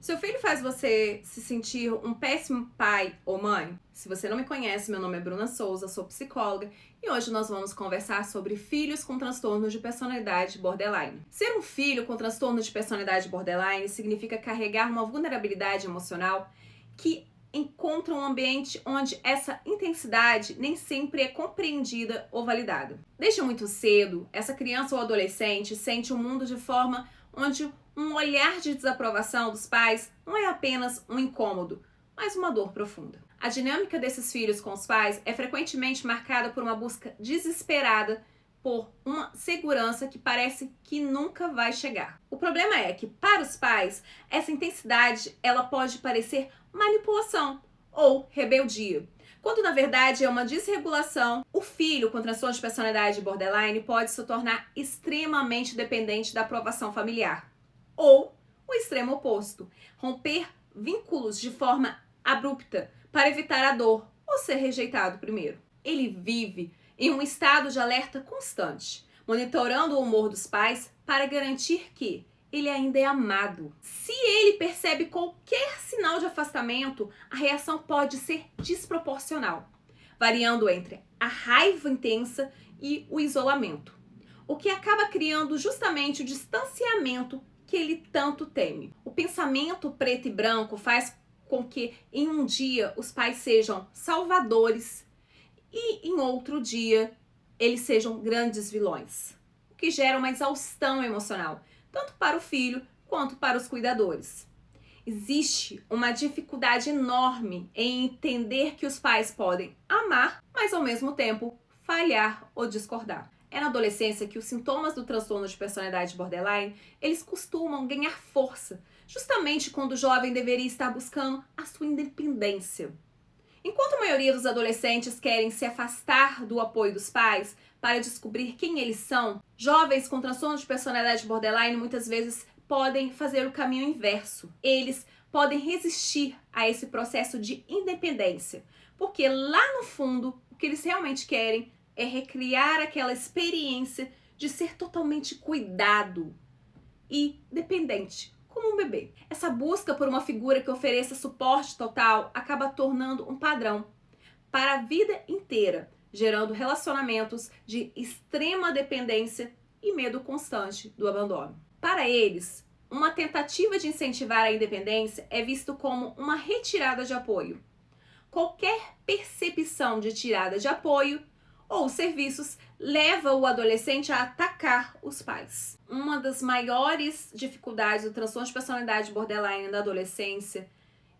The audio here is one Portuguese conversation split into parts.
Seu filho faz você se sentir um péssimo pai ou mãe? Se você não me conhece, meu nome é Bruna Souza, sou psicóloga e hoje nós vamos conversar sobre filhos com transtorno de personalidade borderline. Ser um filho com transtorno de personalidade borderline significa carregar uma vulnerabilidade emocional que encontra um ambiente onde essa intensidade nem sempre é compreendida ou validada. Desde muito cedo, essa criança ou adolescente sente o mundo de forma onde um olhar de desaprovação dos pais não é apenas um incômodo, mas uma dor profunda. A dinâmica desses filhos com os pais é frequentemente marcada por uma busca desesperada por uma segurança que parece que nunca vai chegar. O problema é que, para os pais, essa intensidade ela pode parecer manipulação ou rebeldia, quando na verdade é uma desregulação. O filho com transtorno de personalidade borderline pode se tornar extremamente dependente da aprovação familiar. Ou o extremo oposto, romper vínculos de forma abrupta para evitar a dor ou ser rejeitado primeiro. Ele vive em um estado de alerta constante, monitorando o humor dos pais para garantir que ele ainda é amado. Se ele percebe qualquer sinal de afastamento, a reação pode ser desproporcional, variando entre a raiva intensa e o isolamento, o que acaba criando justamente o distanciamento que ele tanto teme. O pensamento preto e branco faz com que em um dia os pais sejam salvadores e em outro dia eles sejam grandes vilões, o que gera uma exaustão emocional, tanto para o filho quanto para os cuidadores. Existe uma dificuldade enorme em entender que os pais podem amar, mas ao mesmo tempo falhar ou discordar. É na adolescência que os sintomas do transtorno de personalidade borderline, eles costumam ganhar força, justamente quando o jovem deveria estar buscando a sua independência. Enquanto a maioria dos adolescentes querem se afastar do apoio dos pais para descobrir quem eles são, jovens com transtorno de personalidade borderline muitas vezes podem fazer o caminho inverso. Eles podem resistir a esse processo de independência, porque lá no fundo o que eles realmente querem é recriar aquela experiência de ser totalmente cuidado e dependente, como um bebê. Essa busca por uma figura que ofereça suporte total acaba tornando um padrão para a vida inteira, gerando relacionamentos de extrema dependência e medo constante do abandono. Para eles, uma tentativa de incentivar a independência é visto como uma retirada de apoio. Qualquer percepção de tirada de apoio ou serviços leva o adolescente a atacar os pais. Uma das maiores dificuldades do transtorno de personalidade borderline na adolescência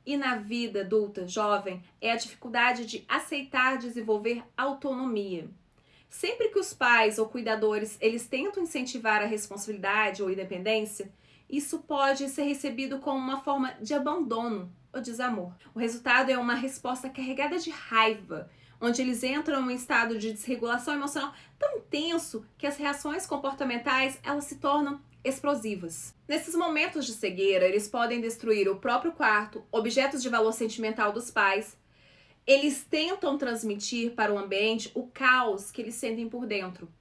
e na vida adulta, jovem, é a dificuldade de aceitar desenvolver autonomia. Sempre que os pais ou cuidadores eles tentam incentivar a responsabilidade ou independência, isso pode ser recebido como uma forma de abandono ou desamor. O resultado é uma resposta carregada de raiva, onde eles entram em um estado de desregulação emocional tão intenso que as reações comportamentais elas se tornam explosivas. Nesses momentos de cegueira, eles podem destruir o próprio quarto, objetos de valor sentimental dos pais. Eles tentam transmitir para o ambiente o caos que eles sentem por dentro.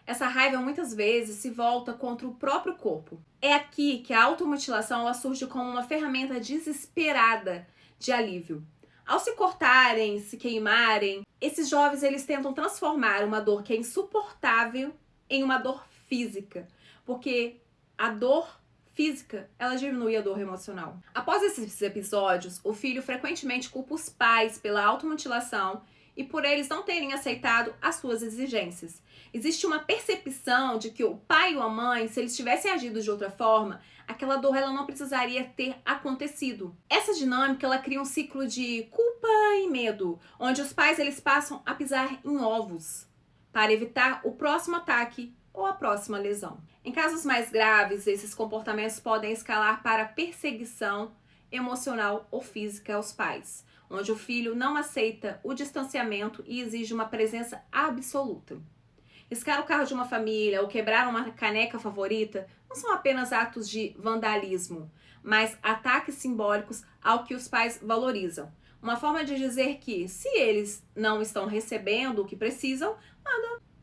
Essa raiva muitas vezes se volta contra o próprio corpo. É aqui que a automutilação ela surge como uma ferramenta desesperada de alívio. Ao se cortarem, se queimarem, esses jovens eles tentam transformar uma dor que é insuportável em uma dor física, porque a dor física, ela diminui a dor emocional. Após esses episódios, o filho frequentemente culpa os pais pela automutilação e por eles não terem aceitado as suas exigências. Existe uma percepção de que o pai ou a mãe, se eles tivessem agido de outra forma, aquela dor ela não precisaria ter acontecido. Essa dinâmica ela cria um ciclo de culpa e medo, onde os pais eles passam a pisar em ovos para evitar o próximo ataque ou a próxima lesão. Em casos mais graves, esses comportamentos podem escalar para perseguição emocional ou física aos pais, onde o filho não aceita o distanciamento e exige uma presença absoluta. Riscar o carro de uma família ou quebrar uma caneca favorita não são apenas atos de vandalismo, mas ataques simbólicos ao que os pais valorizam. Uma forma de dizer que, se eles não estão recebendo o que precisam,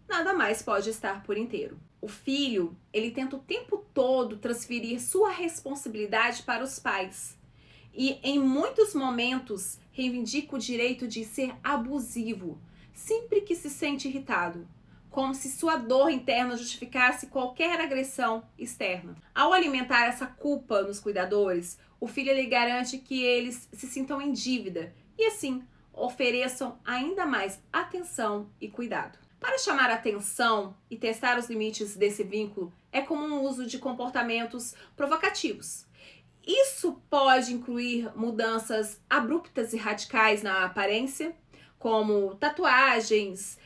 nada mais pode estar por inteiro. O filho, ele tenta o tempo todo transferir sua responsabilidade para os pais. e em muitos momentos reivindica o direito de ser abusivo sempre que se sente irritado, como se sua dor interna justificasse qualquer agressão externa. Ao alimentar essa culpa nos cuidadores, o filho lhe garante que eles se sintam em dívida e assim ofereçam ainda mais atenção e cuidado. Para chamar atenção e testar os limites desse vínculo, é comum o uso de comportamentos provocativos. Isso pode incluir mudanças abruptas e radicais na aparência, como tatuagens,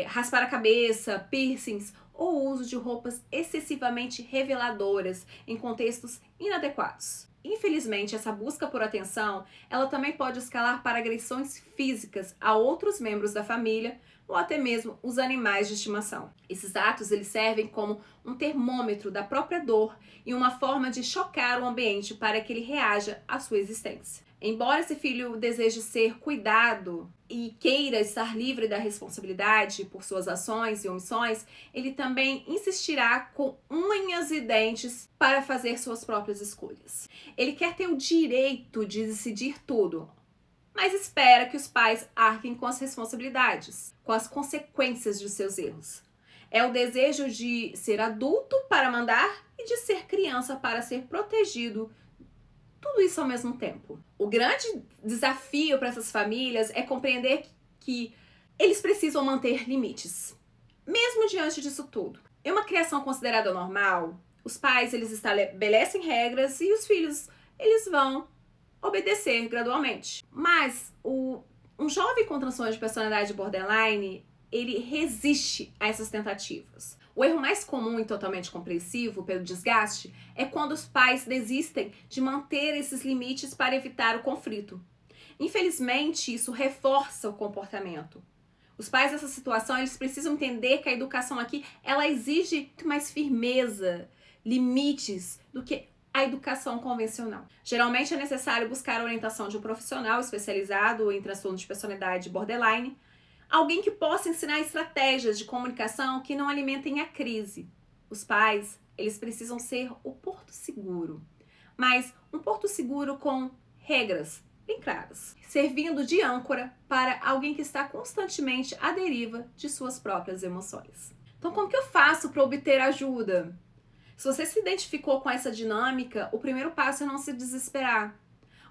raspar a cabeça, piercings ou o uso de roupas excessivamente reveladoras em contextos inadequados. Infelizmente, essa busca por atenção, ela também pode escalar para agressões físicas a outros membros da família ou até mesmo os animais de estimação. Esses atos eles servem como um termômetro da própria dor e uma forma de chocar o ambiente para que ele reaja à sua existência. Embora esse filho deseje ser cuidado e queira estar livre da responsabilidade por suas ações e omissões, ele também insistirá com unhas e dentes para fazer suas próprias escolhas. Ele quer ter o direito de decidir tudo, mas espera que os pais arquem com as responsabilidades, com as consequências de seus erros. É o desejo de ser adulto para mandar e de ser criança para ser protegido, tudo isso ao mesmo tempo. O grande desafio para essas famílias é compreender que eles precisam manter limites, mesmo diante disso tudo. Em uma criação considerada normal, os pais eles estabelecem regras e os filhos eles vão obedecer gradualmente. Mas um jovem com transtorno de personalidade borderline, ele resiste a essas tentativas. O erro mais comum e totalmente compreensivo pelo desgaste é quando os pais desistem de manter esses limites para evitar o conflito. Infelizmente, isso reforça o comportamento. Os pais nessa situação, eles precisam entender que a educação aqui, ela exige muito mais firmeza, limites, do que a educação convencional. Geralmente é necessário buscar a orientação de um profissional especializado em transtorno de personalidade borderline, alguém que possa ensinar estratégias de comunicação que não alimentem a crise. Os pais, eles precisam ser o porto seguro, mas um porto seguro com regras bem claras, servindo de âncora para alguém que está constantemente à deriva de suas próprias emoções. Então, como que eu faço para obter ajuda? Se você se identificou com essa dinâmica, o primeiro passo é não se desesperar.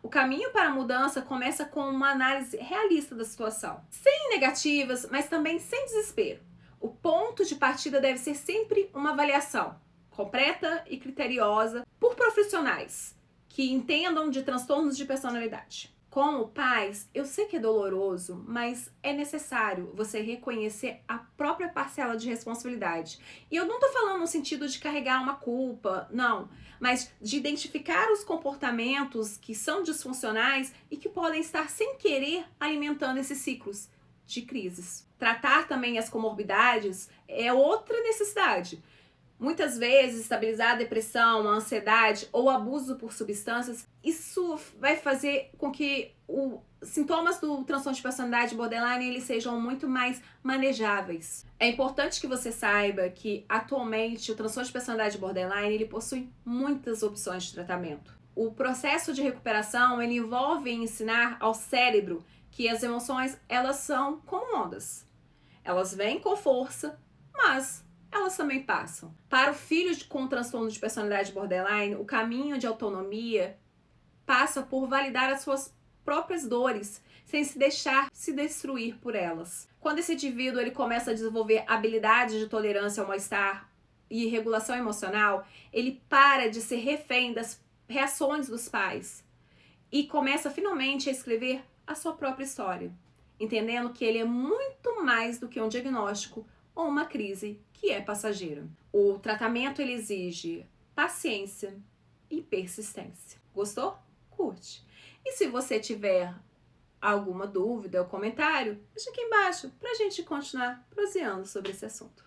O caminho para a mudança começa com uma análise realista da situação, sem negativas, mas também sem desespero. O ponto de partida deve ser sempre uma avaliação completa e criteriosa por profissionais que entendam de transtornos de personalidade. Como pais, eu sei que é doloroso, mas é necessário você reconhecer a própria parcela de responsabilidade. E eu não tô falando no sentido de carregar uma culpa, não, mas de identificar os comportamentos que são disfuncionais e que podem estar sem querer alimentando esses ciclos de crises. Tratar também as comorbidades é outra necessidade. Muitas vezes, estabilizar a depressão, a ansiedade ou abuso por substâncias, isso vai fazer com que os sintomas do transtorno de personalidade borderline eles sejam muito mais manejáveis. É importante que você saiba que, atualmente, o transtorno de personalidade borderline ele possui muitas opções de tratamento. O processo de recuperação ele envolve ensinar ao cérebro que as emoções elas são como ondas. Elas vêm com força, mas elas também passam. Para o filho com transtorno de personalidade borderline, o caminho de autonomia passa por validar as suas próprias dores, sem se deixar se destruir por elas. Quando esse indivíduo ele começa a desenvolver habilidades de tolerância ao mal-estar e regulação emocional, ele para de ser refém das reações dos pais e começa finalmente a escrever a sua própria história, entendendo que ele é muito mais do que um diagnóstico ou uma crise que é passageira. O tratamento ele exige paciência e persistência. Gostou? Curte. E se você tiver alguma dúvida ou comentário, deixa aqui embaixo para a gente continuar proseando sobre esse assunto.